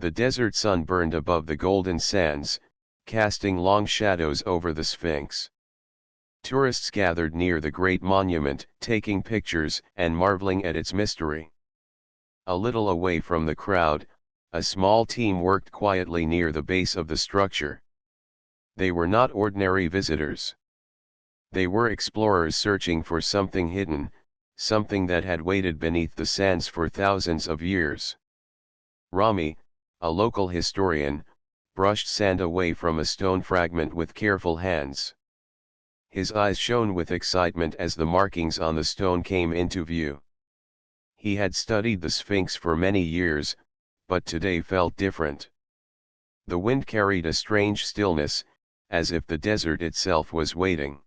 The desert sun burned above the golden sands, casting long shadows over the Sphinx. Tourists gathered near the great monument, taking pictures and marveling at its mystery. A little away from the crowd, a small team worked quietly near the base of the structure. They were not ordinary visitors. They were explorers searching for something hidden, something that had waited beneath the sands for thousands of years. Rami, a local historian, brushed sand away from a stone fragment with careful hands. His eyes shone with excitement as the markings on the stone came into view. He had studied the Sphinx for many years, but today felt different. The wind carried a strange stillness, as if the desert itself was waiting.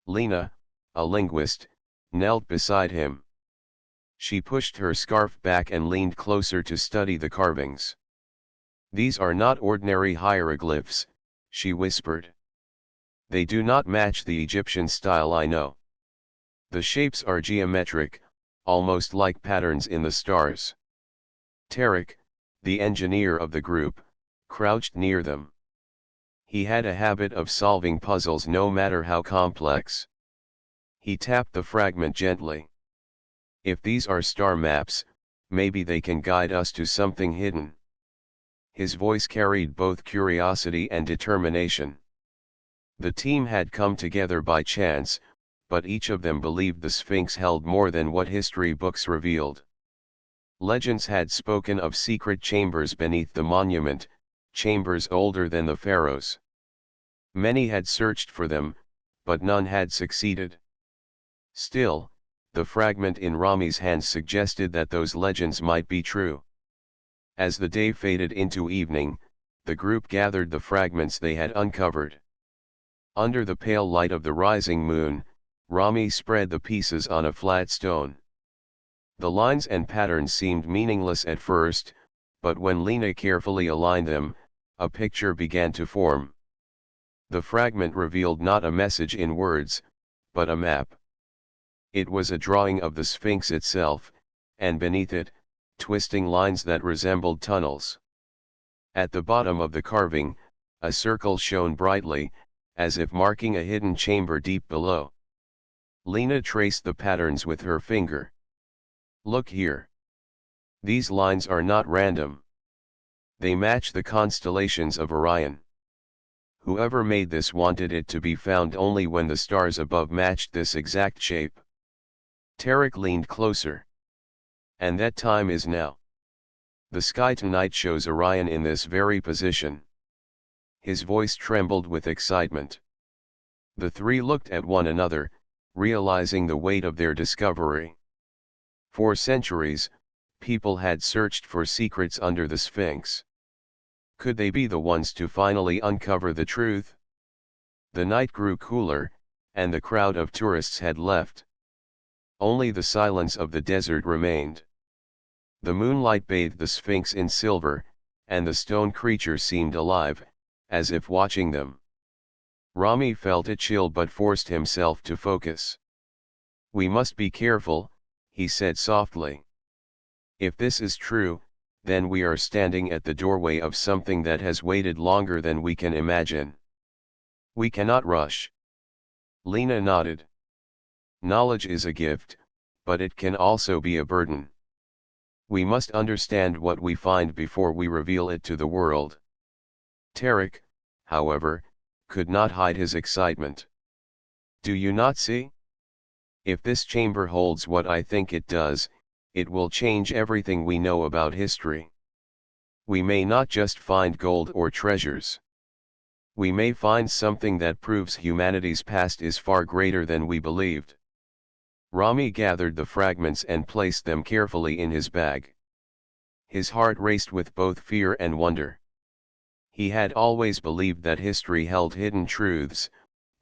Lena, a linguist, knelt beside him. She pushed her scarf back and leaned closer to study the carvings. "These are not ordinary hieroglyphs," she whispered. "They do not match the Egyptian style I know. The shapes are geometric, almost like patterns in the stars." Tarek, the engineer of the group, crouched near them. He had a habit of solving puzzles no matter how complex. He tapped the fragment gently. "If these are star maps, maybe they can guide us to something hidden." His voice carried both curiosity and determination. The team had come together by chance, but each of them believed the Sphinx held more than what history books revealed. Legends had spoken of secret chambers beneath the monument, chambers older than the pharaohs. Many had searched for them, but none had succeeded. Still, the fragment in Rami's hand suggested that those legends might be true. As the day faded into evening, the group gathered the fragments they had uncovered. Under the pale light of the rising moon, Rami spread the pieces on a flat stone. The lines and patterns seemed meaningless at first, but when Lena carefully aligned them, a picture began to form. The fragment revealed not a message in words, but a map. It was a drawing of the Sphinx itself, and beneath it, twisting lines that resembled tunnels. At the bottom of the carving, a circle shone brightly, as if marking a hidden chamber deep below. Lena traced the patterns with her finger. "Look here. These lines are not random. They match the constellations of Orion. Whoever made this wanted it to be found only when the stars above matched this exact shape." Tarek leaned closer. "And that time is now. The sky tonight shows Orion in this very position." His voice trembled with excitement. The three looked at one another, realizing the weight of their discovery. For centuries, people had searched for secrets under the Sphinx. Could they be the ones to finally uncover the truth? The night grew cooler, and the crowd of tourists had left. Only the silence of the desert remained. The moonlight bathed the Sphinx in silver, and the stone creature seemed alive, as if watching them. Rami felt a chill but forced himself to focus. "We must be careful," he said softly. "If this is true, then we are standing at the doorway of something that has waited longer than we can imagine. We cannot rush." Lena nodded. "Knowledge is a gift, but it can also be a burden. We must understand what we find before we reveal it to the world." Tarek, however, could not hide his excitement. "Do you not see? If this chamber holds what I think it does, it will change everything we know about history. We may not just find gold or treasures. We may find something that proves humanity's past is far greater than we believed." Rami gathered the fragments and placed them carefully in his bag. His heart raced with both fear and wonder. He had always believed that history held hidden truths,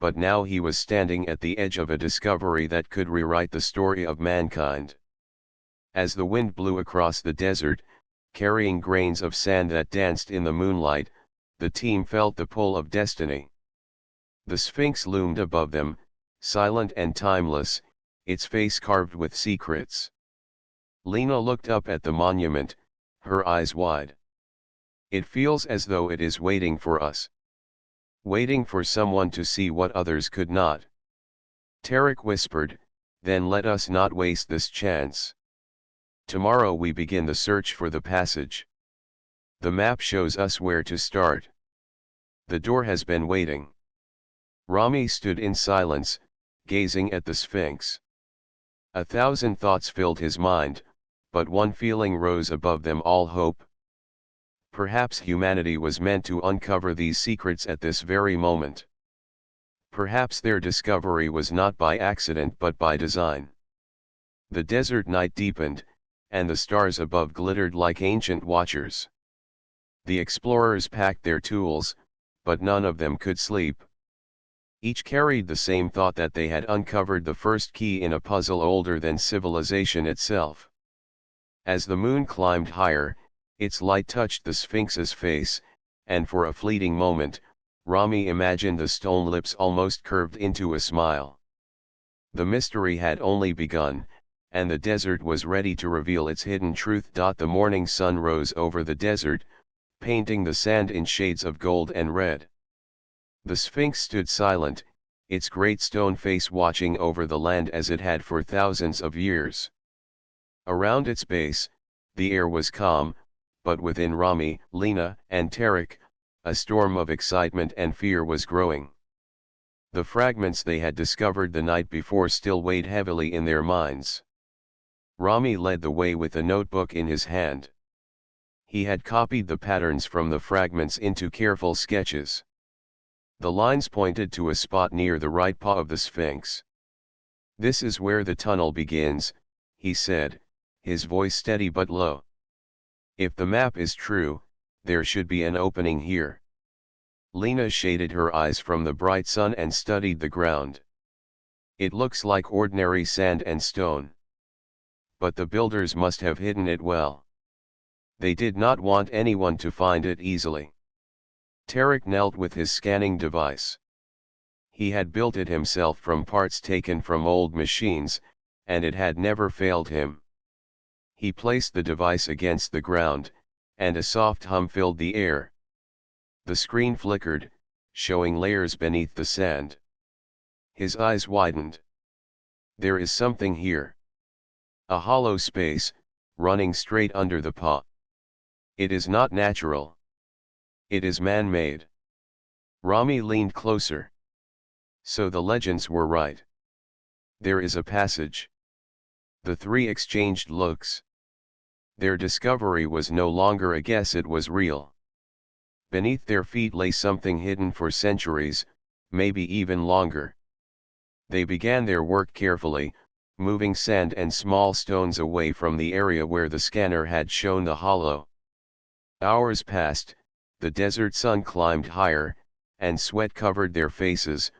but now he was standing at the edge of a discovery that could rewrite the story of mankind. As the wind blew across the desert, carrying grains of sand that danced in the moonlight, the team felt the pull of destiny. The Sphinx loomed above them, silent and timeless, its face carved with secrets. Lena looked up at the monument, her eyes wide. It feels as though it is waiting for us. Waiting for someone to see what others could not. Tarek whispered, then let us not waste this chance. Tomorrow we begin the search for the passage. The map shows us where to start. The door has been waiting. Rami stood in silence, gazing at the Sphinx. 1,000 thoughts filled his mind, but one feeling rose above them all: hope. Perhaps humanity was meant to uncover these secrets at this very moment. Perhaps their discovery was not by accident but by design. The desert night deepened, and the stars above glittered like ancient watchers. The explorers packed their tools, but none of them could sleep. Each carried the same thought, that they had uncovered the first key in a puzzle older than civilization itself. As the moon climbed higher, its light touched the Sphinx's face, and for a fleeting moment, Rami imagined the stone lips almost curved into a smile. The mystery had only begun, and the desert was ready to reveal its hidden truth. The morning sun rose over the desert, painting the sand in shades of gold and red. The Sphinx stood silent, its great stone face watching over the land as it had for thousands of years. Around its base, the air was calm, but within Rami, Lena, and Tarek, a storm of excitement and fear was growing. The fragments they had discovered the night before still weighed heavily in their minds. Rami led the way with a notebook in his hand. He had copied the patterns from the fragments into careful sketches. The lines pointed to a spot near the right paw of the Sphinx. "This is where the tunnel begins," he said, his voice steady but low. "If the map is true, there should be an opening here." Lena shaded her eyes from the bright sun and studied the ground. "It looks like ordinary sand and stone. But the builders must have hidden it well. They did not want anyone to find it easily." Tarek knelt with his scanning device. He had built it himself from parts taken from old machines, and it had never failed him. He placed the device against the ground, and a soft hum filled the air. The screen flickered, showing layers beneath the sand. His eyes widened. "There is something here. A hollow space, running straight under the paw. It is not natural. It is man-made." Rami leaned closer. "So the legends were right. There is a passage." The three exchanged looks. Their discovery was no longer a guess, it was real. Beneath their feet lay something hidden for centuries, maybe even longer. They began their work carefully, moving sand and small stones away from the area where the scanner had shown the hollow. Hours passed, the desert sun climbed higher, and sweat covered their faces,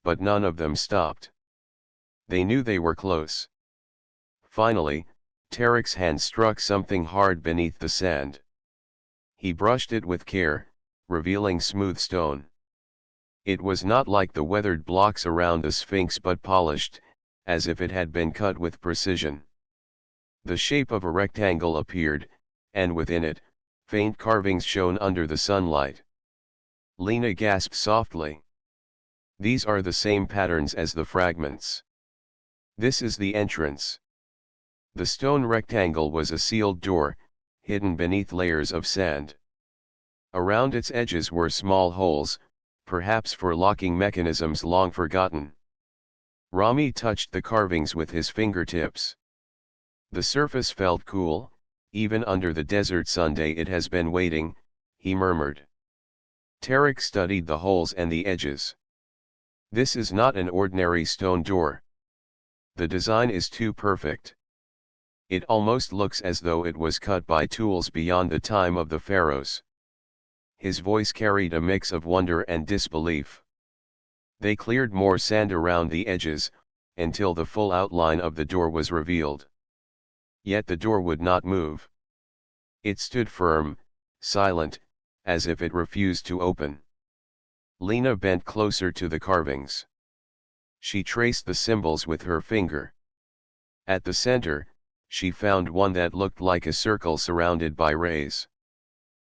but none of them stopped. They knew they were close. Finally, Tarek's hand struck something hard beneath the sand. He brushed it with care, revealing smooth stone. It was not like the weathered blocks around the Sphinx but polished, as if it had been cut with precision. The shape of a rectangle appeared, and within it, faint carvings shone under the sunlight. Lena gasped softly. "These are the same patterns as the fragments. This is the entrance." The stone rectangle was a sealed door, hidden beneath layers of sand. Around its edges were small holes, perhaps for locking mechanisms long forgotten. Rami touched the carvings with his fingertips. The surface felt cool, even under the desert Sunday. "It has been waiting," he murmured. Tarek studied the holes and the edges. "This is not an ordinary stone door. The design is too perfect. It almost looks as though it was cut by tools beyond the time of the pharaohs." His voice carried a mix of wonder and disbelief. They cleared more sand around the edges, until the full outline of the door was revealed. Yet the door would not move. It stood firm, silent, as if it refused to open. Lena bent closer to the carvings. She traced the symbols with her finger. At the center, she found one that looked like a circle surrounded by rays.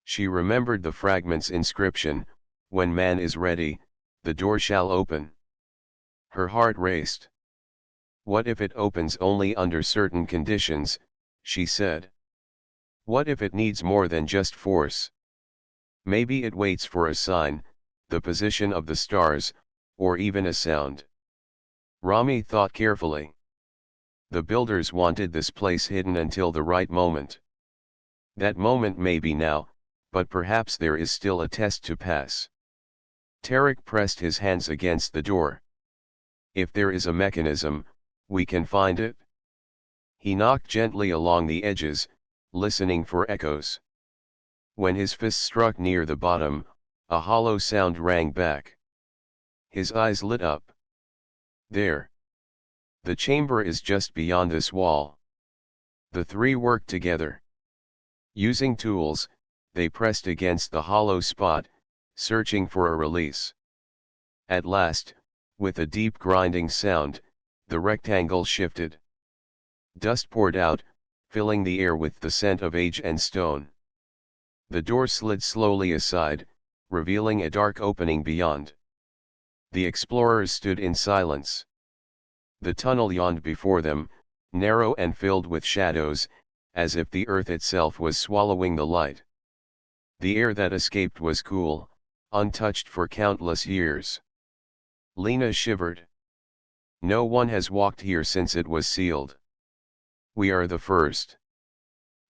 She remembered the fragment's inscription, "When man is ready, the door shall open." Her heart raced. What if it opens only under certain conditions, she said. What if it needs more than just force? Maybe it waits for a sign, the position of the stars, or even a sound. Rami thought carefully. The builders wanted this place hidden until the right moment. That moment may be now, but perhaps there is still a test to pass. Tarek pressed his hands against the door. If there is a mechanism, we can find it. He knocked gently along the edges, listening for echoes. When his fist struck near the bottom, a hollow sound rang back. His eyes lit up. There. The chamber is just beyond this wall. The three worked together. Using tools, they pressed against the hollow spot, searching for a release. At last, with a deep grinding sound, the rectangle shifted. Dust poured out, filling the air with the scent of age and stone. The door slid slowly aside, revealing a dark opening beyond. The explorers stood in silence. The tunnel yawned before them, narrow and filled with shadows, as if the earth itself was swallowing the light. The air that escaped was cool, untouched for countless years. Lena shivered. No one has walked here since it was sealed. We are the first.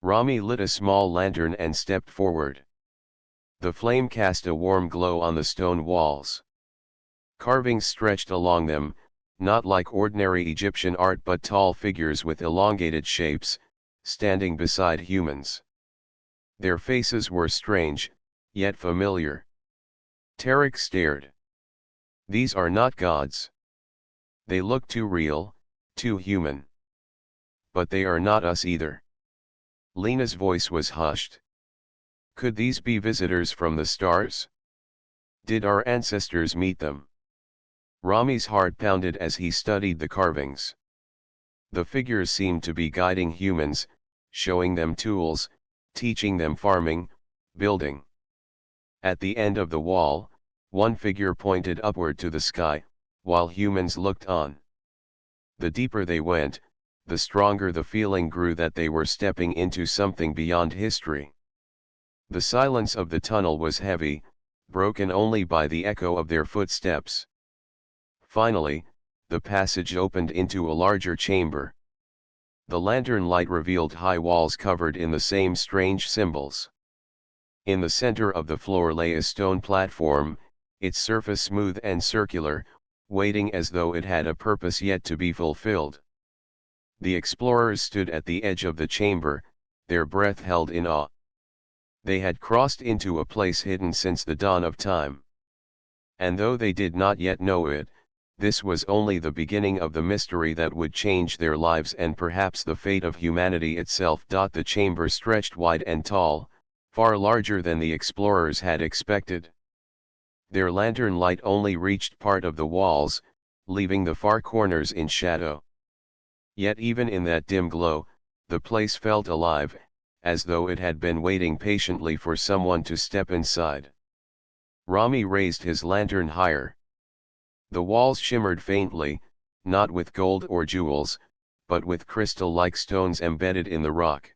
Rami lit a small lantern and stepped forward. The flame cast a warm glow on the stone walls. Carvings stretched along them, not like ordinary Egyptian art but tall figures with elongated shapes, standing beside humans. Their faces were strange, yet familiar. Tarek stared. These are not gods. They look too real, too human. But they are not us either. Lena's voice was hushed. Could these be visitors from the stars? Did our ancestors meet them? Rami's heart pounded as he studied the carvings. The figures seemed to be guiding humans, showing them tools, teaching them farming, building. At the end of the wall, one figure pointed upward to the sky, while humans looked on. The deeper they went, the stronger the feeling grew that they were stepping into something beyond history. The silence of the tunnel was heavy, broken only by the echo of their footsteps. Finally, the passage opened into a larger chamber. The lantern light revealed high walls covered in the same strange symbols. In the center of the floor lay a stone platform, its surface smooth and circular, waiting as though it had a purpose yet to be fulfilled. The explorers stood at the edge of the chamber, their breath held in awe. They had crossed into a place hidden since the dawn of time. And though they did not yet know it, this was only the beginning of the mystery that would change their lives and perhaps the fate of humanity itself. The chamber stretched wide and tall, far larger than the explorers had expected. Their lantern light only reached part of the walls, leaving the far corners in shadow. Yet even in that dim glow, the place felt alive, as though it had been waiting patiently for someone to step inside. Rami raised his lantern higher. The walls shimmered faintly, not with gold or jewels, but with crystal-like stones embedded in the rock.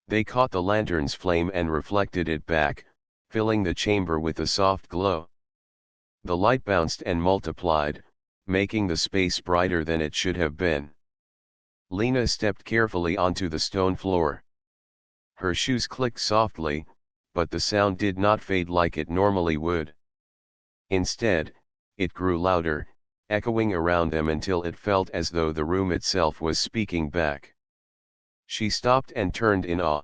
They caught the lantern's flame and reflected it back, filling the chamber with a soft glow. The light bounced and multiplied, making the space brighter than it should have been. Lena stepped carefully onto the stone floor. Her shoes clicked softly, but the sound did not fade like it normally would. Instead, it grew louder, echoing around them until it felt as though the room itself was speaking back. She stopped and turned in awe.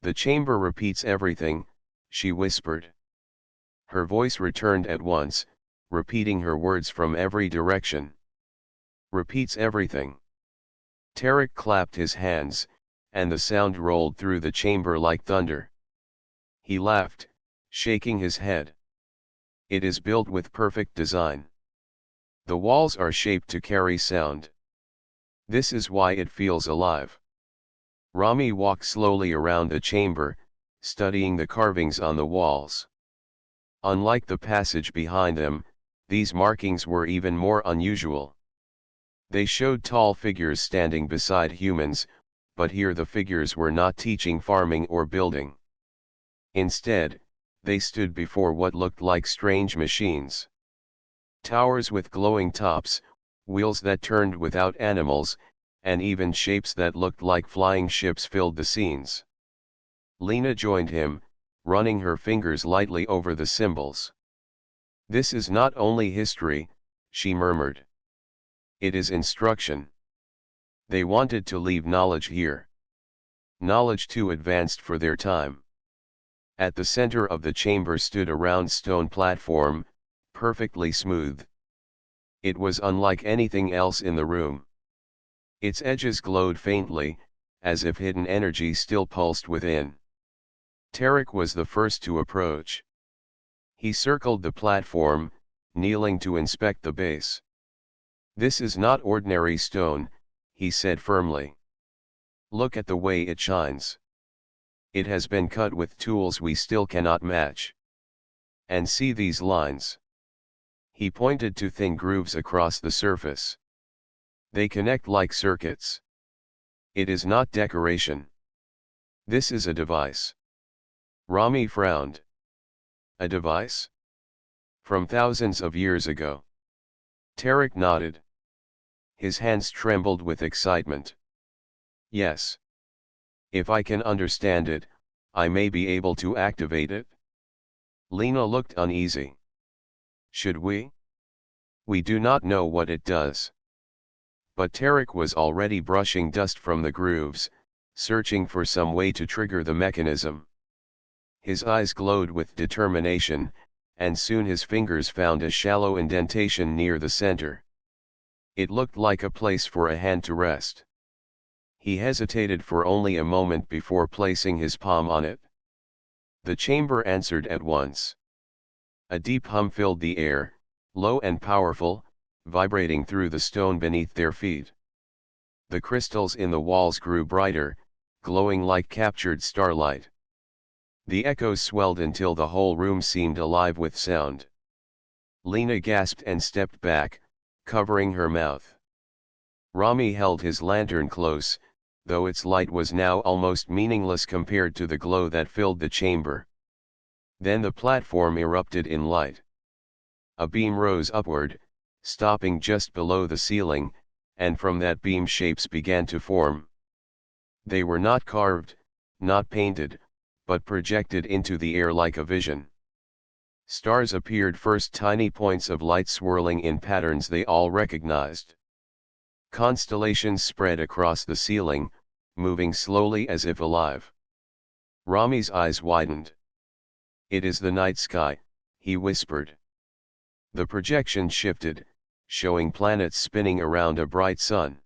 "The chamber repeats everything," she whispered. Her voice returned at once, repeating her words from every direction. "Repeats everything." Tarek clapped his hands, and the sound rolled through the chamber like thunder. He laughed, shaking his head. "It is built with perfect design. The walls are shaped to carry sound. This is why it feels alive." Rami walked slowly around the chamber, studying the carvings on the walls. Unlike the passage behind them, these markings were even more unusual. They showed tall figures standing beside humans, but here the figures were not teaching farming or building. Instead, they stood before what looked like strange machines. Towers with glowing tops, wheels that turned without animals, and even shapes that looked like flying ships filled the scenes. Lena joined him, running her fingers lightly over the symbols. "This is not only history," she murmured. "It is instruction." They wanted to leave knowledge here. Knowledge too advanced for their time. At the center of the chamber stood a round stone platform, perfectly smooth. It was unlike anything else in the room. Its edges glowed faintly, as if hidden energy still pulsed within. Tarek was the first to approach. He circled the platform, kneeling to inspect the base. "This is not ordinary stone," he said firmly. "Look at the way it shines. It has been cut with tools we still cannot match. And see these lines." He pointed to thin grooves across the surface. "They connect like circuits. It is not decoration. This is a device." Rami frowned. "A device? From thousands of years ago?" Tarek nodded. His hands trembled with excitement. "Yes. If I can understand it, I may be able to activate it." Lena looked uneasy. "Should we? We do not know what it does." But Tarek was already brushing dust from the grooves, searching for some way to trigger the mechanism. His eyes glowed with determination, and soon his fingers found a shallow indentation near the center. It looked like a place for a hand to rest. He hesitated for only a moment before placing his palm on it. The chamber answered at once. A deep hum filled the air, low and powerful, vibrating through the stone beneath their feet. The crystals in the walls grew brighter, glowing like captured starlight. The echoes swelled until the whole room seemed alive with sound. Lena gasped and stepped back, covering her mouth. Rami held his lantern close, though its light was now almost meaningless compared to the glow that filled the chamber. Then the platform erupted in light. A beam rose upward, stopping just below the ceiling, and from that beam shapes began to form. They were not carved, not painted, but projected into the air like a vision. Stars appeared first, tiny points of light swirling in patterns they all recognized. Constellations spread across the ceiling, moving slowly as if alive. Rami's eyes widened. "It is the night sky," he whispered. The projection shifted, showing planets spinning around a bright sun.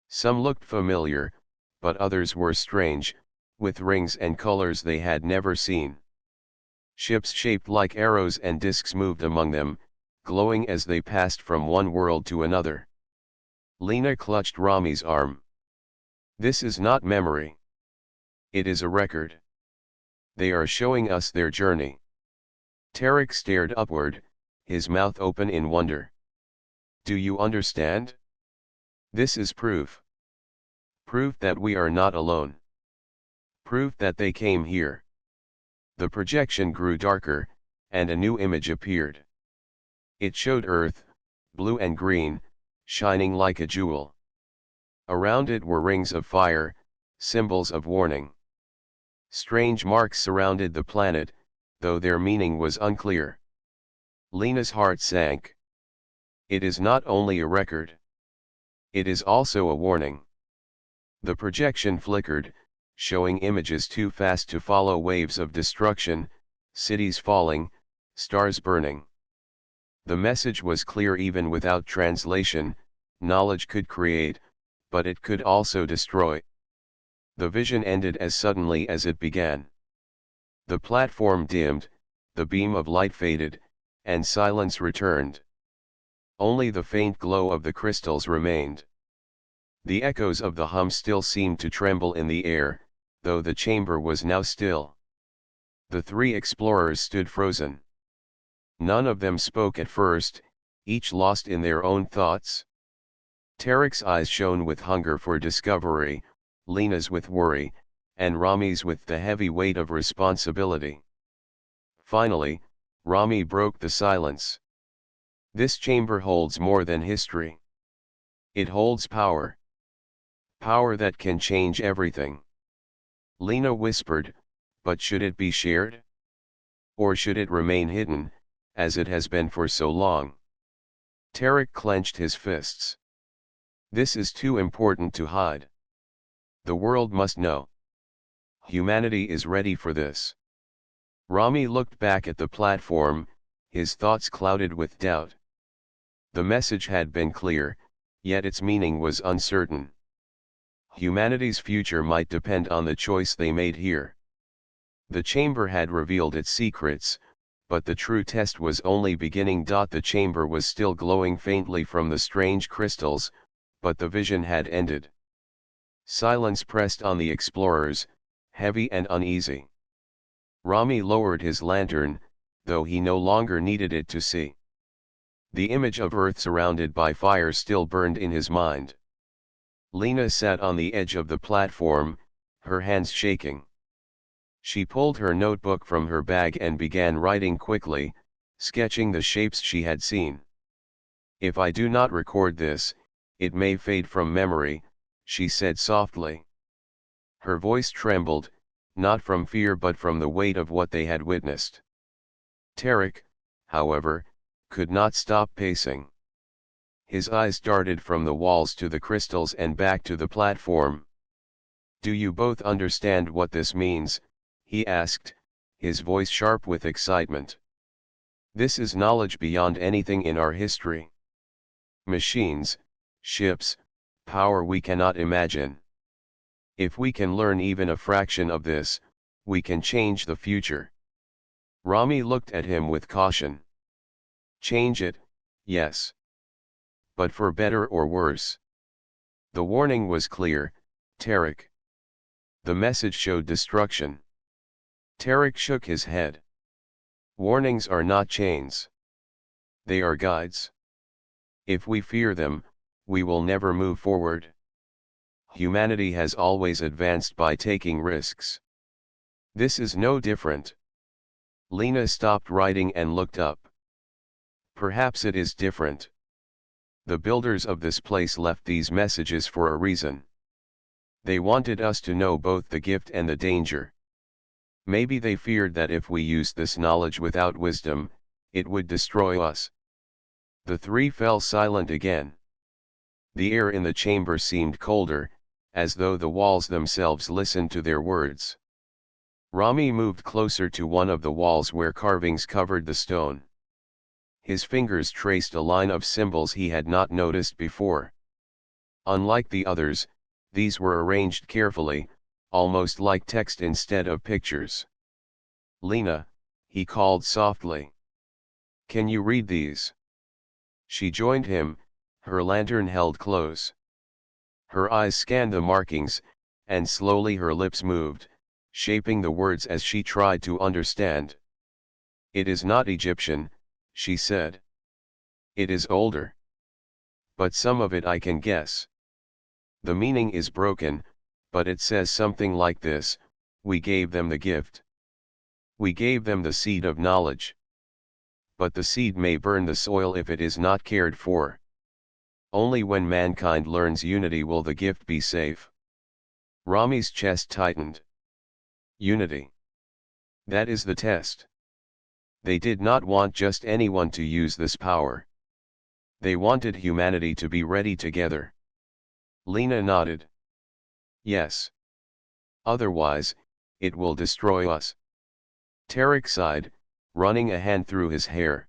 Some looked familiar, but others were strange, with rings and colors they had never seen. Ships shaped like arrows and discs moved among them, glowing as they passed from one world to another. Lena clutched Rami's arm. "This is not memory. It is a record. They are showing us their journey." Tarek stared upward, his mouth open in wonder. "Do you understand? This is proof. Proof that we are not alone. Proof that they came here." The projection grew darker, and a new image appeared. It showed Earth, blue and green, shining like a jewel. Around it were rings of fire, symbols of warning. Strange marks surrounded the planet, though their meaning was unclear. Lena's heart sank. It is not only a record. It is also a warning. The projection flickered, showing images too fast to follow: waves of destruction, cities falling, stars burning. The message was clear even without translation: knowledge could create, but it could also destroy. The vision ended as suddenly as it began. The platform dimmed, the beam of light faded, and silence returned. Only the faint glow of the crystals remained. The echoes of the hum still seemed to tremble in the air, though the chamber was now still. The three explorers stood frozen. None of them spoke at first, each lost in their own thoughts. Tarek's eyes shone with hunger for discovery, Lena's with worry, and Rami's with the heavy weight of responsibility. Finally, Rami broke the silence. This chamber holds more than history. It holds power. Power that can change everything. Lena whispered, but should it be shared? Or should it remain hidden, as it has been for so long? Tarek clenched his fists. This is too important to hide. The world must know. Humanity is ready for this. Rami looked back at the platform, his thoughts clouded with doubt. The message had been clear, yet its meaning was uncertain. Humanity's future might depend on the choice they made here. The chamber had revealed its secrets, but the true test was only beginning. The chamber was still glowing faintly from the strange crystals, but the vision had ended. Silence pressed on the explorers, heavy and uneasy. Rami lowered his lantern, though he no longer needed it to see. The image of Earth surrounded by fire still burned in his mind. Lena sat on the edge of the platform, her hands shaking. She pulled her notebook from her bag and began writing quickly, sketching the shapes she had seen. If I do not record this, it may fade from memory, she said softly. Her voice trembled, not from fear but from the weight of what they had witnessed. Tarek, however, could not stop pacing. His eyes darted from the walls to the crystals and back to the platform. Do you both understand what this means? He asked, his voice sharp with excitement. This is knowledge beyond anything in our history. Machines, ships, power we cannot imagine. If we can learn even a fraction of this, we can change the future. Rami looked at him with caution. Change it, yes. But for better or worse. The warning was clear, Tarek. The message showed destruction. Tarek shook his head. Warnings are not chains. They are guides. If we fear them, we will never move forward. Humanity has always advanced by taking risks. This is no different. Lena stopped writing and looked up. Perhaps it is different. The builders of this place left these messages for a reason. They wanted us to know both the gift and the danger. Maybe they feared that if we used this knowledge without wisdom, it would destroy us. The three fell silent again. The air in the chamber seemed colder, as though the walls themselves listened to their words. Rami moved closer to one of the walls where carvings covered the stone. His fingers traced a line of symbols he had not noticed before. Unlike the others, these were arranged carefully, almost like text instead of pictures. Lena, he called softly. Can you read these? She joined him, her lantern held close. Her eyes scanned the markings, and slowly her lips moved, shaping the words as she tried to understand. It is not Egyptian, she said. It is older. But some of it I can guess. The meaning is broken, but it says something like this: we gave them the gift. We gave them the seed of knowledge. But the seed may burn the soil if it is not cared for. Only when mankind learns unity will the gift be safe. Rami's chest tightened. Unity. That is the test. They did not want just anyone to use this power. They wanted humanity to be ready together. Lena nodded. Yes. Otherwise, it will destroy us. Tarek sighed, running a hand through his hair.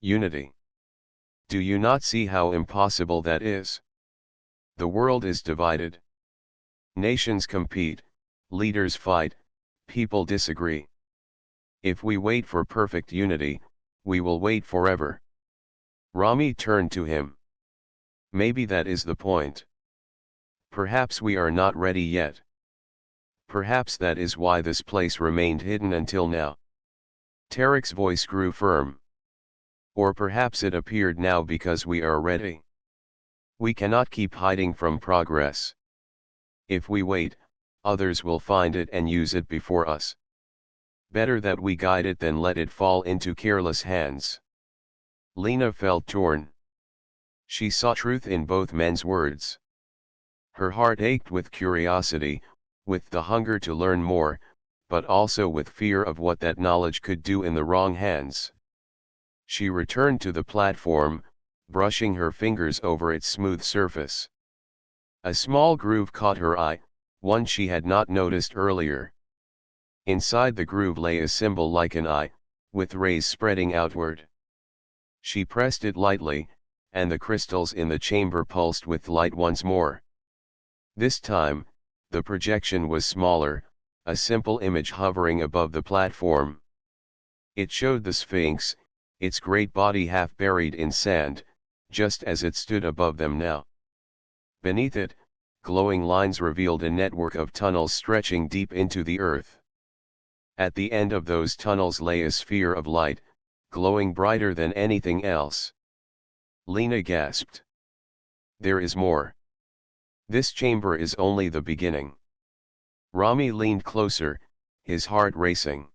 Unity. Do you not see how impossible that is? The world is divided. Nations compete, leaders fight, people disagree. If we wait for perfect unity, we will wait forever. Rami turned to him. Maybe that is the point. Perhaps we are not ready yet. Perhaps that is why this place remained hidden until now. Tarek's voice grew firm. Or perhaps it appeared now because we are ready. We cannot keep hiding from progress. If we wait, others will find it and use it before us. Better that we guide it than let it fall into careless hands. Lena felt torn. She saw truth in both men's words. Her heart ached with curiosity, with the hunger to learn more, but also with fear of what that knowledge could do in the wrong hands. She returned to the platform, brushing her fingers over its smooth surface. A small groove caught her eye, one she had not noticed earlier. Inside the groove lay a symbol like an eye, with rays spreading outward. She pressed it lightly, and the crystals in the chamber pulsed with light once more. This time, the projection was smaller, a simple image hovering above the platform. It showed the Sphinx, its great body half buried in sand, just as it stood above them now. Beneath it, glowing lines revealed a network of tunnels stretching deep into the earth. At the end of those tunnels lay a sphere of light, glowing brighter than anything else. Lena gasped. There is more. This chamber is only the beginning. Rami leaned closer, his heart racing.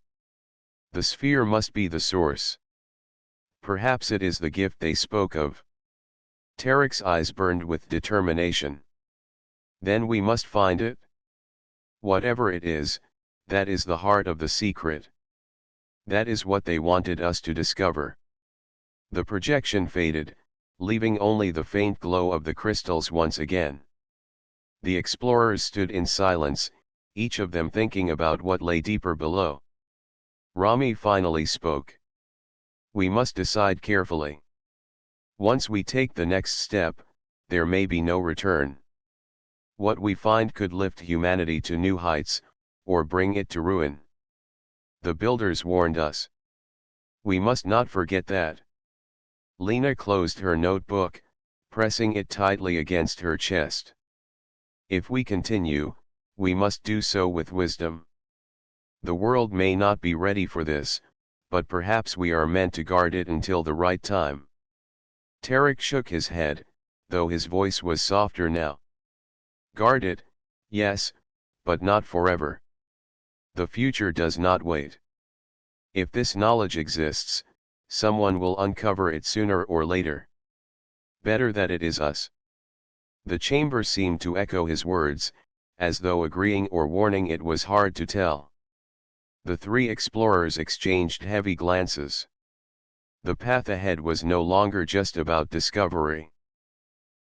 The sphere must be the source. Perhaps it is the gift they spoke of. Tarek's eyes burned with determination. Then we must find it? Whatever it is, that is the heart of the secret. That is what they wanted us to discover. The projection faded, leaving only the faint glow of the crystals once again. The explorers stood in silence, each of them thinking about what lay deeper below. Rami finally spoke. We must decide carefully. Once we take the next step, there may be no return. What we find could lift humanity to new heights, or bring it to ruin. The builders warned us. We must not forget that. Lena closed her notebook, pressing it tightly against her chest. If we continue, we must do so with wisdom. The world may not be ready for this, but perhaps we are meant to guard it until the right time. Tarek shook his head, though his voice was softer now. Guard it, yes, but not forever. The future does not wait. If this knowledge exists, someone will uncover it sooner or later. Better that it is us. The chamber seemed to echo his words, as though agreeing or warning, it was hard to tell. The three explorers exchanged heavy glances. The path ahead was no longer just about discovery.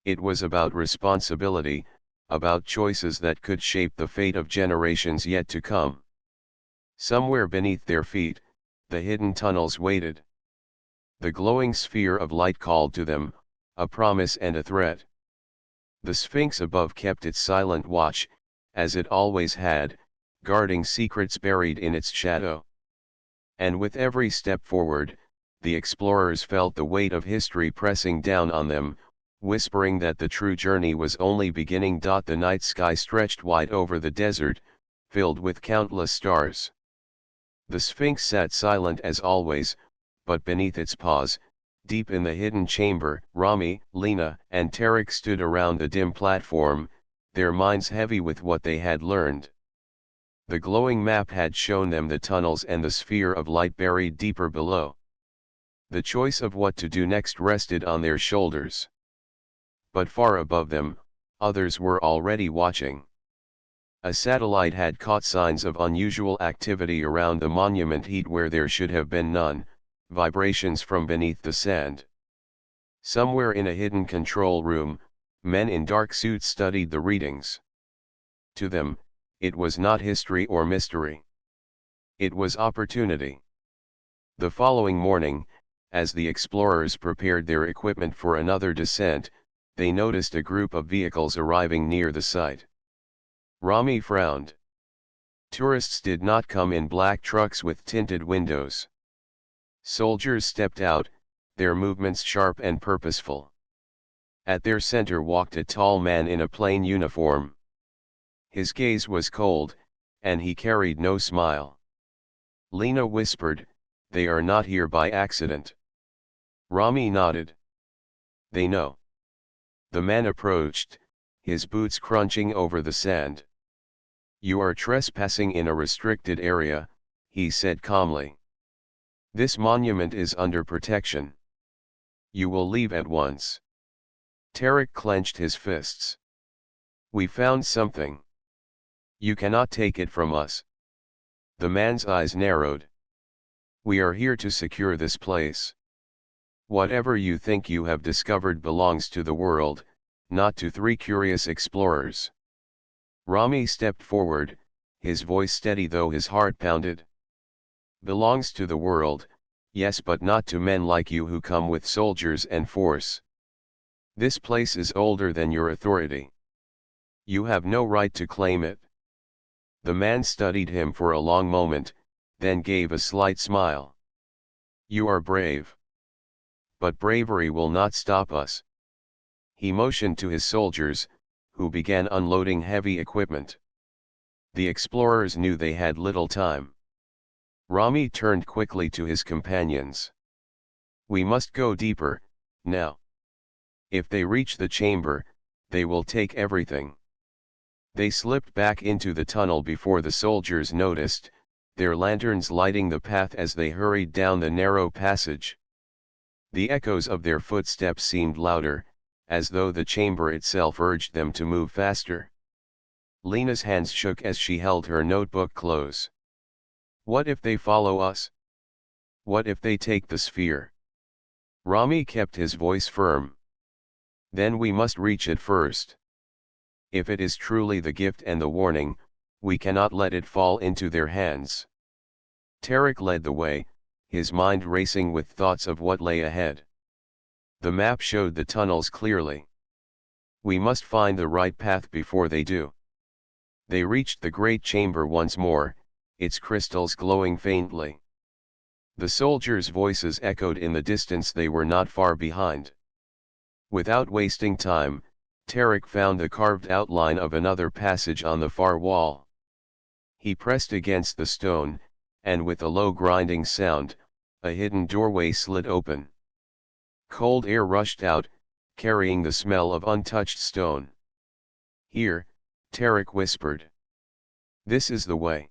It was about responsibility, about choices that could shape the fate of generations yet to come. Somewhere beneath their feet, the hidden tunnels waited. The glowing sphere of light called to them, a promise and a threat. The Sphinx above kept its silent watch, as it always had, guarding secrets buried in its shadow. And with every step forward, the explorers felt the weight of history pressing down on them, whispering that the true journey was only beginning. The night sky stretched wide over the desert, filled with countless stars. The Sphinx sat silent as always, but beneath its paws, deep in the hidden chamber, Rami, Lena, and Tarek stood around the dim platform, their minds heavy with what they had learned. The glowing map had shown them the tunnels and the sphere of light buried deeper below. The choice of what to do next rested on their shoulders. But far above them, others were already watching. A satellite had caught signs of unusual activity around the monument heat where there should have been none, vibrations from beneath the sand. Somewhere in a hidden control room, men in dark suits studied the readings. To them, it was not history or mystery. It was opportunity. The following morning, as the explorers prepared their equipment for another descent, they noticed a group of vehicles arriving near the site. Rami frowned. Tourists did not come in black trucks with tinted windows. Soldiers stepped out, their movements sharp and purposeful. At their center walked a tall man in a plain uniform. His gaze was cold, and he carried no smile. Lena whispered, "They are not here by accident." Rami nodded. "They know." The man approached, his boots crunching over the sand. "You are trespassing in a restricted area," he said calmly. "This monument is under protection. You will leave at once." Tarek clenched his fists. "We found something. You cannot take it from us." The man's eyes narrowed. "We are here to secure this place. Whatever you think you have discovered belongs to the world, not to three curious explorers." Rami stepped forward, his voice steady though his heart pounded. "Belongs to the world, yes, but not to men like you who come with soldiers and force. This place is older than your authority. You have no right to claim it." The man studied him for a long moment, then gave a slight smile. "You are brave. But bravery will not stop us." He motioned to his soldiers, who began unloading heavy equipment. The explorers knew they had little time. Rami turned quickly to his companions. "We must go deeper, now. If they reach the chamber, they will take everything." They slipped back into the tunnel before the soldiers noticed, their lanterns lighting the path as they hurried down the narrow passage. The echoes of their footsteps seemed louder, as though the chamber itself urged them to move faster. Lena's hands shook as she held her notebook close. "What if they follow us? What if they take the sphere?" Rami kept his voice firm. "Then we must reach it first. If it is truly the gift and the warning, we cannot let it fall into their hands." Tarek led the way, his mind racing with thoughts of what lay ahead. The map showed the tunnels clearly. "We must find the right path before they do." They reached the great chamber once more, its crystals glowing faintly. The soldiers' voices echoed in the distance. They were not far behind. Without wasting time, Tarek found the carved outline of another passage on the far wall. He pressed against the stone, and with a low grinding sound, a hidden doorway slid open. Cold air rushed out, carrying the smell of untouched stone. "Here," Tarek whispered. "This is the way."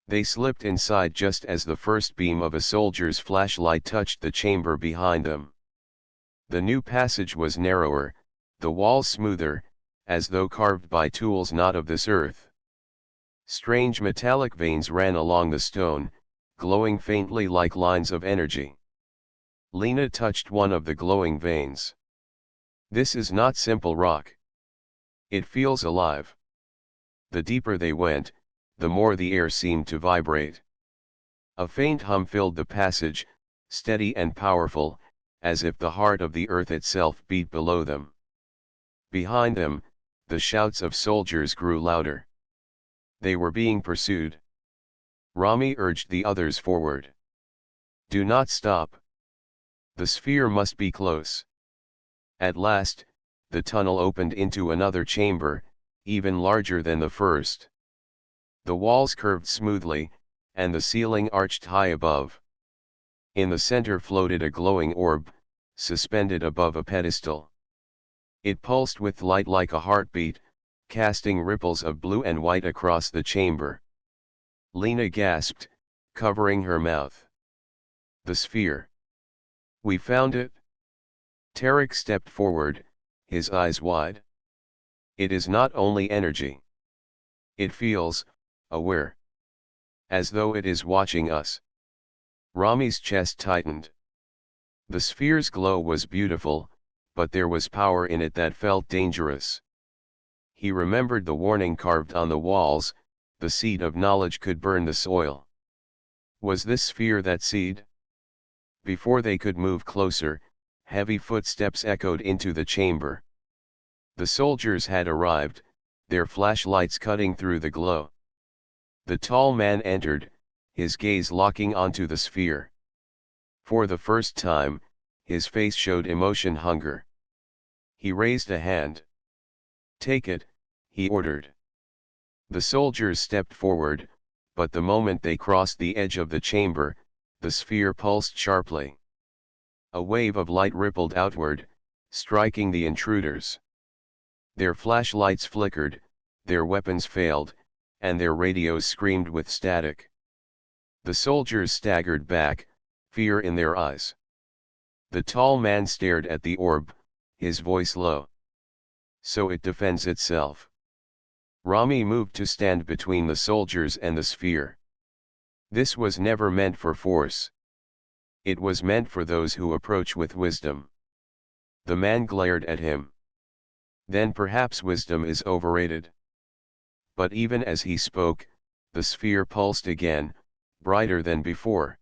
They slipped inside just as the first beam of a soldier's flashlight touched the chamber behind them. The new passage was narrower, the walls smoother, as though carved by tools not of this earth. Strange metallic veins ran along the stone, glowing faintly like lines of energy. Lena touched one of the glowing veins. "This is not simple rock. It feels alive." The deeper they went, the more the air seemed to vibrate. A faint hum filled the passage, steady and powerful, as if the heart of the earth itself beat below them. Behind them, the shouts of soldiers grew louder. They were being pursued. Rami urged the others forward. "Do not stop. The sphere must be close." At last, the tunnel opened into another chamber, even larger than the first. The walls curved smoothly, and the ceiling arched high above. In the center floated a glowing orb, suspended above a pedestal. It pulsed with light like a heartbeat, casting ripples of blue and white across the chamber. Lena gasped, covering her mouth. "The sphere. We found it." Tarek stepped forward, his eyes wide. "It is not only energy. It feels, aware. As though it is watching us." Rami's chest tightened. The sphere's glow was beautiful, but there was power in it that felt dangerous. He remembered the warning carved on the walls, the seed of knowledge could burn the soil. Was this sphere that seed? Before they could move closer, heavy footsteps echoed into the chamber. The soldiers had arrived, their flashlights cutting through the glow. The tall man entered, his gaze locking onto the sphere. For the first time, his face showed emotion, hunger. He raised a hand. "Take it," he ordered. The soldiers stepped forward, but the moment they crossed the edge of the chamber, the sphere pulsed sharply. A wave of light rippled outward, striking the intruders. Their flashlights flickered, their weapons failed, and their radios screamed with static. The soldiers staggered back, fear in their eyes. The tall man stared at the orb, his voice low. So it defends itself. Rami moved to stand between the soldiers and the sphere. This was never meant for force. It was meant for those who approach with wisdom. The man glared at him. Then perhaps wisdom is overrated. But even as he spoke, the sphere pulsed again, brighter than before.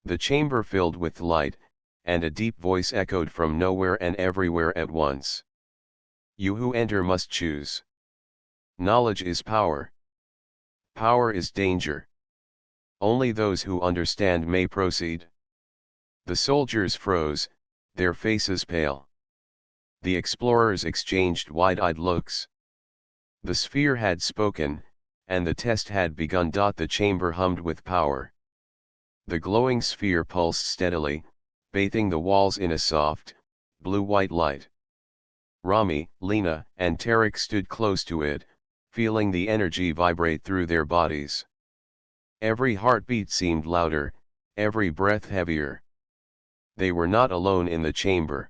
The chamber filled with light, and a deep voice echoed from nowhere and everywhere at once. You who enter must choose. Knowledge is power. Power is danger. Only those who understand may proceed. The soldiers froze, their faces pale. The explorers exchanged wide-eyed looks. The sphere had spoken, and the test had begun. The chamber hummed with power. The glowing sphere pulsed steadily, bathing the walls in a soft, blue-white light. Rami, Lena, and Tarek stood close to it, feeling the energy vibrate through their bodies. Every heartbeat seemed louder, every breath heavier. They were not alone in the chamber.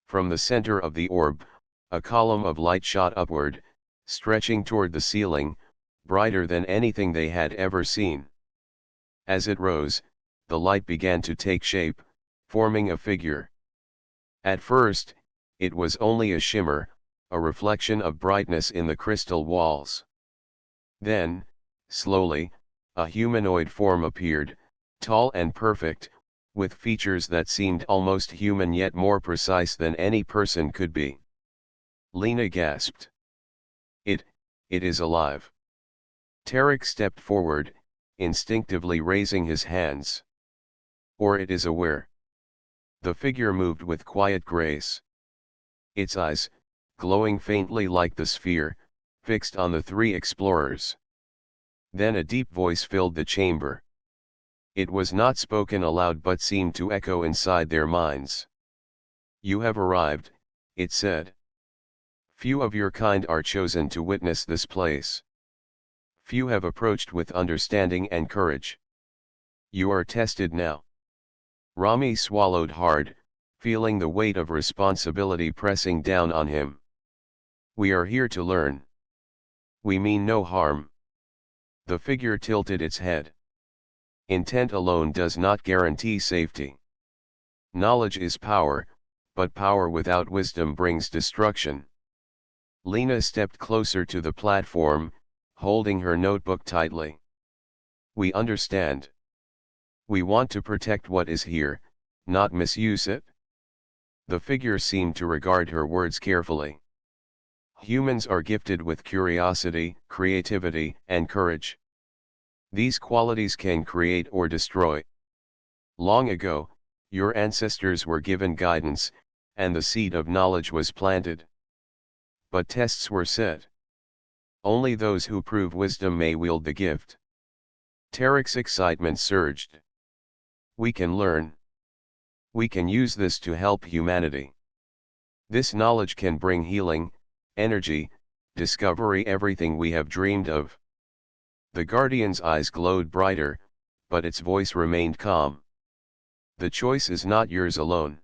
From the center of the orb, a column of light shot upward, stretching toward the ceiling, brighter than anything they had ever seen. As it rose, the light began to take shape, forming a figure. At first, it was only a shimmer, a reflection of brightness in the crystal walls. Then, slowly, a humanoid form appeared, tall and perfect, with features that seemed almost human yet more precise than any person could be. Lena gasped. It is alive. Tarek stepped forward, instinctively raising his hands. Or it is aware. The figure moved with quiet grace. Its eyes, glowing faintly like the sphere, fixed on the three explorers. Then a deep voice filled the chamber. It was not spoken aloud but seemed to echo inside their minds. You have arrived, it said. Few of your kind are chosen to witness this place. Few have approached with understanding and courage. You are tested now. Rami swallowed hard, feeling the weight of responsibility pressing down on him. We are here to learn. We mean no harm. The figure tilted its head. Intent alone does not guarantee safety. Knowledge is power, but power without wisdom brings destruction. Lena stepped closer to the platform, holding her notebook tightly. We understand. We want to protect what is here, not misuse it. The figure seemed to regard her words carefully. Humans are gifted with curiosity, creativity, and courage. These qualities can create or destroy. Long ago, your ancestors were given guidance, and the seed of knowledge was planted. But tests were set. Only those who prove wisdom may wield the gift. Tarek's excitement surged. We can learn. We can use this to help humanity. This knowledge can bring healing, energy, discovery, everything we have dreamed of. The Guardian's eyes glowed brighter, but its voice remained calm. The choice is not yours alone.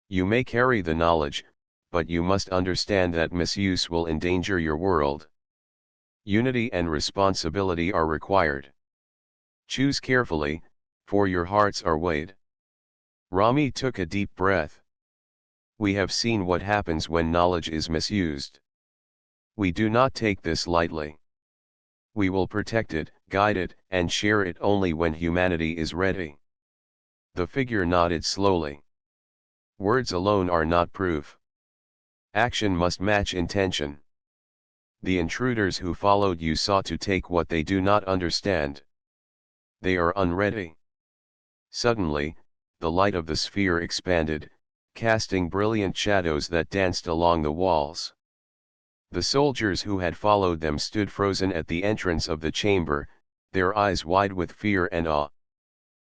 You may carry the knowledge, but you must understand that misuse will endanger your world. Unity and responsibility are required. Choose carefully, for your hearts are weighed. Rami took a deep breath. We have seen what happens when knowledge is misused. We do not take this lightly. We will protect it, guide it, and share it only when humanity is ready. The figure nodded slowly. Words alone are not proof. Action must match intention. The intruders who followed you sought to take what they do not understand. They are unready. Suddenly, the light of the sphere expanded, casting brilliant shadows that danced along the walls. The soldiers who had followed them stood frozen at the entrance of the chamber, their eyes wide with fear and awe.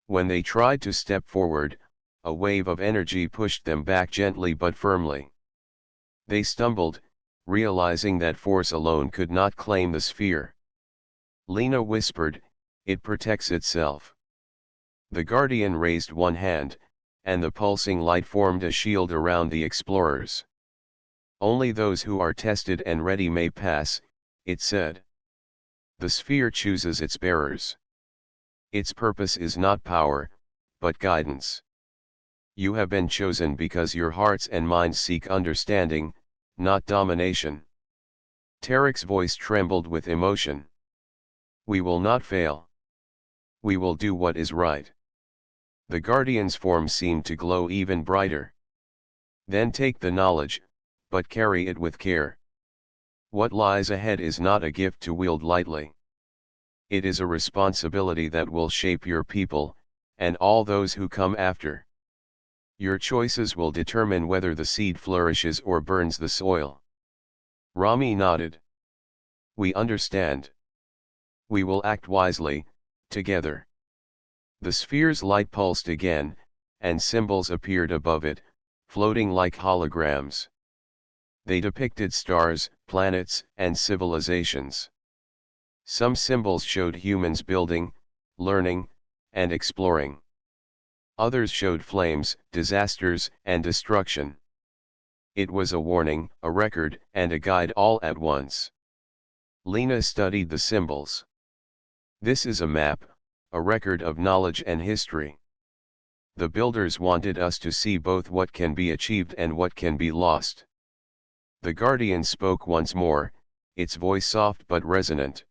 When they tried to step forward, a wave of energy pushed them back gently but firmly. They stumbled, realizing that force alone could not claim the sphere. Lena whispered, "It protects itself." The guardian raised one hand, and the pulsing light formed a shield around the explorers. "Only those who are tested and ready may pass," it said. "The sphere chooses its bearers. Its purpose is not power, but guidance. You have been chosen because your hearts and minds seek understanding, not domination." Tarek's voice trembled with emotion. "We will not fail. We will do what is right." The guardian's form seemed to glow even brighter. "Then take the knowledge, but carry it with care. What lies ahead is not a gift to wield lightly. It is a responsibility that will shape your people, and all those who come after. Your choices will determine whether the seed flourishes or burns the soil." Rami nodded. "We understand. We will act wisely, together." The sphere's light pulsed again, and symbols appeared above it, floating like holograms. They depicted stars, planets, and civilizations. Some symbols showed humans building, learning, and exploring. Others showed flames, disasters, and destruction. It was a warning, a record, and a guide all at once. Lena studied the symbols. "This is a map, a record of knowledge and history. The builders wanted us to see both what can be achieved and what can be lost." The guardian spoke once more, its voice soft but resonant.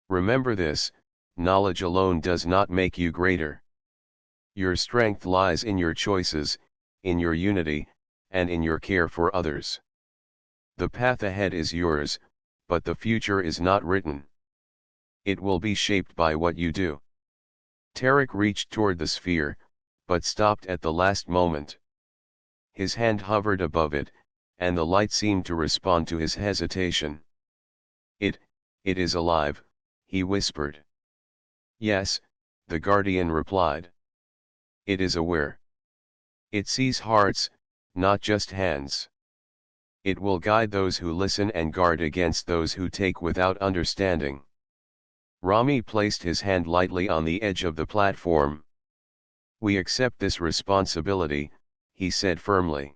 "Remember this, knowledge alone does not make you greater. Your strength lies in your choices, in your unity, and in your care for others. The path ahead is yours, but the future is not written. It will be shaped by what you do." Tarek reached toward the sphere, but stopped at the last moment. His hand hovered above it, and the light seemed to respond to his hesitation. It is alive," he whispered. "Yes," the guardian replied. "It is aware. It sees hearts, not just hands. It will guide those who listen and guard against those who take without understanding." Rami placed his hand lightly on the edge of the platform. "We accept this responsibility," he said firmly.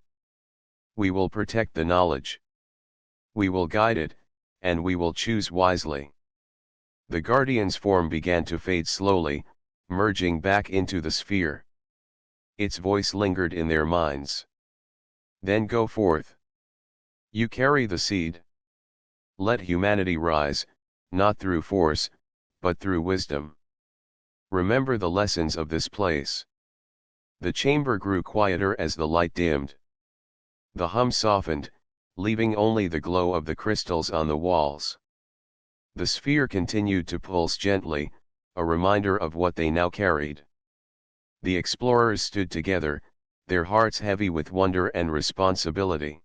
"We will protect the knowledge. We will guide it, and we will choose wisely." The guardian's form began to fade slowly, merging back into the sphere. Its voice lingered in their minds. "Then go forth. You carry the seed. Let humanity rise, not through force, but through wisdom. Remember the lessons of this place." The chamber grew quieter as the light dimmed. The hum softened, leaving only the glow of the crystals on the walls. The sphere continued to pulse gently, a reminder of what they now carried. The explorers stood together, their hearts heavy with wonder and responsibility.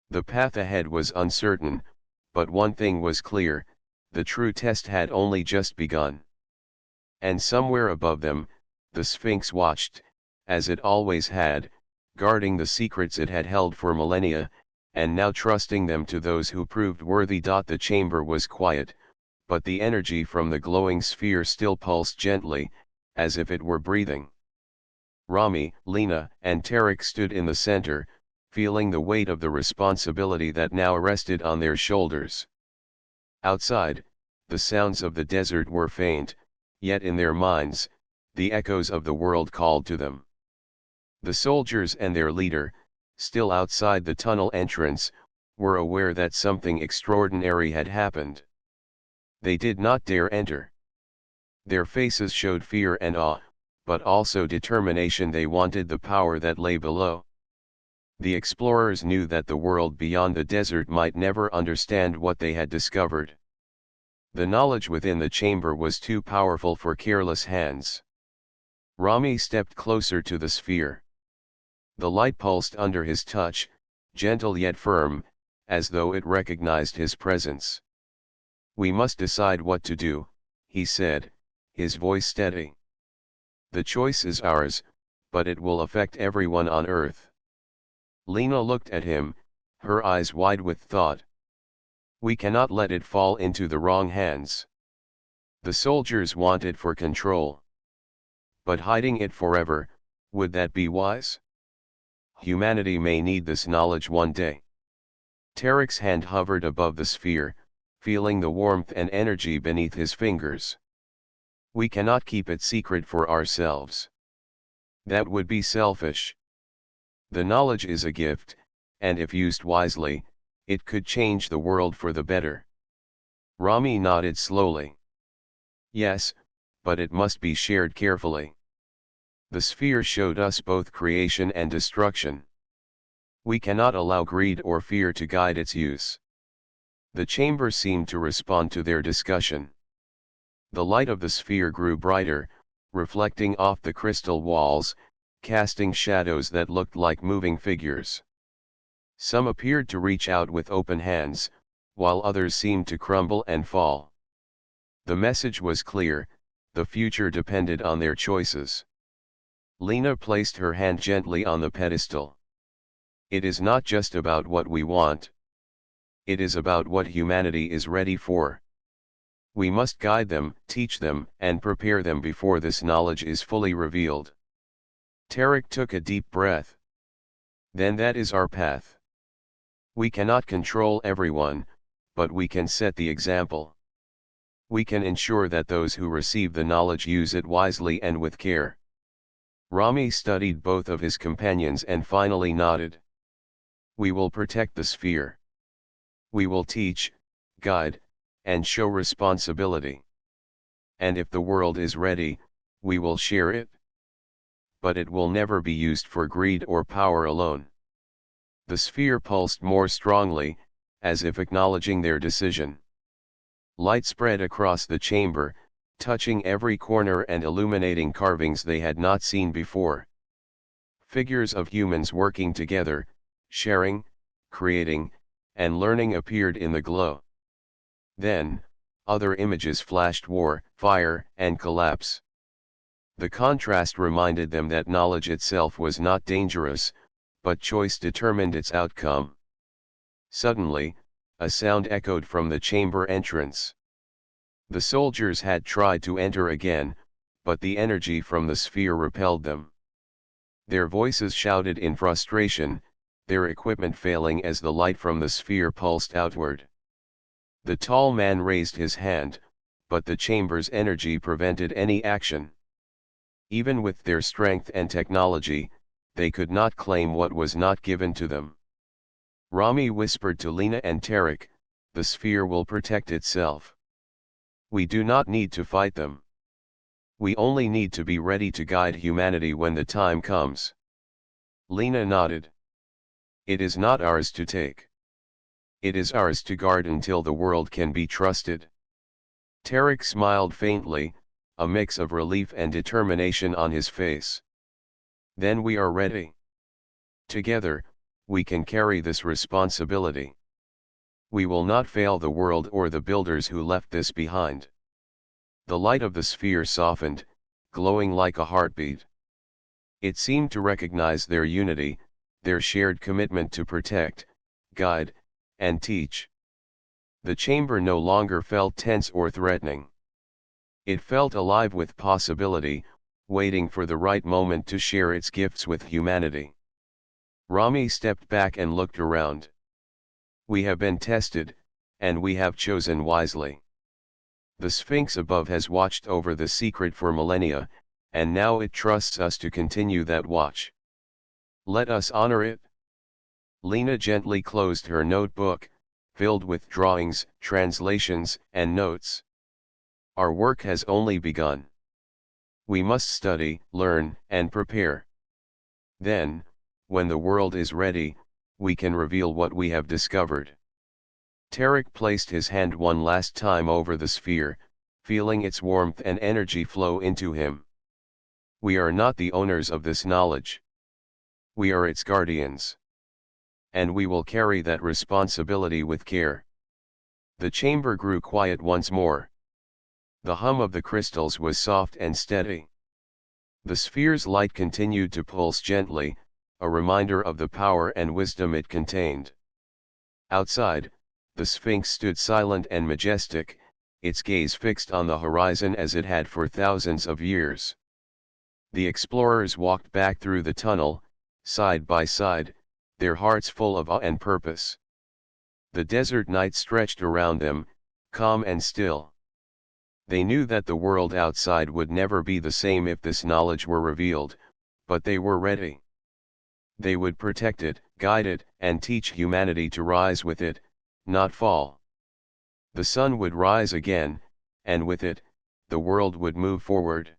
The path ahead was uncertain, but one thing was clear: the true test had only just begun. And somewhere above them, the Sphinx watched, as it always had, guarding the secrets it had held for millennia, and now trusting them to those who proved worthy. The chamber was quiet, but the energy from the glowing sphere still pulsed gently, as if it were breathing. Rami, Lena, and Tarek stood in the center, feeling the weight of the responsibility that now rested on their shoulders. Outside, the sounds of the desert were faint, yet in their minds, the echoes of the world called to them. The soldiers and their leader, still outside the tunnel entrance, were aware that something extraordinary had happened. They did not dare enter. Their faces showed fear and awe, but also determination. They wanted the power that lay below. The explorers knew that the world beyond the desert might never understand what they had discovered. The knowledge within the chamber was too powerful for careless hands. Rami stepped closer to the sphere. The light pulsed under his touch, gentle yet firm, as though it recognized his presence. "We must decide what to do," he said, his voice steady. "The choice is ours, but it will affect everyone on Earth." Lena looked at him, her eyes wide with thought. "We cannot let it fall into the wrong hands. The soldiers want it for control. But hiding it forever, would that be wise? Humanity may need this knowledge one day." Tarek's hand hovered above the sphere, feeling the warmth and energy beneath his fingers. "We cannot keep it secret for ourselves. That would be selfish. The knowledge is a gift, and if used wisely, it could change the world for the better." Rami nodded slowly. "Yes, but it must be shared carefully. The sphere showed us both creation and destruction. We cannot allow greed or fear to guide its use." The chamber seemed to respond to their discussion. The light of the sphere grew brighter, reflecting off the crystal walls, casting shadows that looked like moving figures. Some appeared to reach out with open hands, while others seemed to crumble and fall. The message was clear: the future depended on their choices. Lena placed her hand gently on the pedestal. "It is not just about what we want. It is about what humanity is ready for. We must guide them, teach them, and prepare them before this knowledge is fully revealed." Tarek took a deep breath. "Then that is our path. We cannot control everyone, but we can set the example. We can ensure that those who receive the knowledge use it wisely and with care." Rami studied both of his companions and finally nodded. "We will protect the sphere. We will teach, guide, and show responsibility. And if the world is ready, we will share it. But it will never be used for greed or power alone." The sphere pulsed more strongly, as if acknowledging their decision. Light spread across the chamber, touching every corner and illuminating carvings they had not seen before. Figures of humans working together, sharing, creating, and learning appeared in the glow. Then, other images flashed: war, fire, and collapse. The contrast reminded them that knowledge itself was not dangerous, but choice determined its outcome. Suddenly, a sound echoed from the chamber entrance. The soldiers had tried to enter again, but the energy from the sphere repelled them. Their voices shouted in frustration, their equipment failing as the light from the sphere pulsed outward. The tall man raised his hand, but the chamber's energy prevented any action. Even with their strength and technology, they could not claim what was not given to them. Rami whispered to Lena and Tarek, "The sphere will protect itself. We do not need to fight them. We only need to be ready to guide humanity when the time comes." Lena nodded. "It is not ours to take. It is ours to guard until the world can be trusted." Tarek smiled faintly, a mix of relief and determination on his face. "Then we are ready. Together, we can carry this responsibility. We will not fail the world or the builders who left this behind." The light of the sphere softened, glowing like a heartbeat. It seemed to recognize their unity, their shared commitment to protect, guide, and teach. The chamber no longer felt tense or threatening. It felt alive with possibility, waiting for the right moment to share its gifts with humanity. Rami stepped back and looked around. "We have been tested, and we have chosen wisely. The Sphinx above has watched over the secret for millennia, and now it trusts us to continue that watch. Let us honor it." Lena gently closed her notebook, filled with drawings, translations, and notes. "Our work has only begun. We must study, learn, and prepare. Then, when the world is ready, we can reveal what we have discovered." Tarek placed his hand one last time over the sphere, feeling its warmth and energy flow into him. "We are not the owners of this knowledge. We are its guardians. and we will carry that responsibility with care. The chamber grew quiet once more. The hum of the crystals was soft and steady. The sphere's light continued to pulse gently, a reminder of the power and wisdom it contained. Outside, the Sphinx stood silent and majestic, its gaze fixed on the horizon as it had for thousands of years. The explorers walked back through the tunnel, side by side, their hearts full of awe and purpose. The desert night stretched around them, calm and still. They knew that the world outside would never be the same if this knowledge were revealed, but they were ready. They would protect it, guide it, and teach humanity to rise with it, not fall. The sun would rise again, and with it, the world would move forward.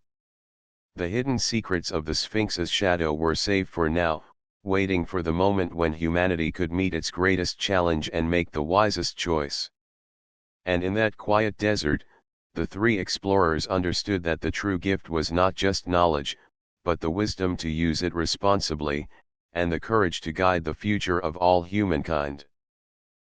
The hidden secrets of the Sphinx's shadow were safe for now, waiting for the moment when humanity could meet its greatest challenge and make the wisest choice. And in that quiet desert, the three explorers understood that the true gift was not just knowledge, but the wisdom to use it responsibly, and the courage to guide the future of all humankind.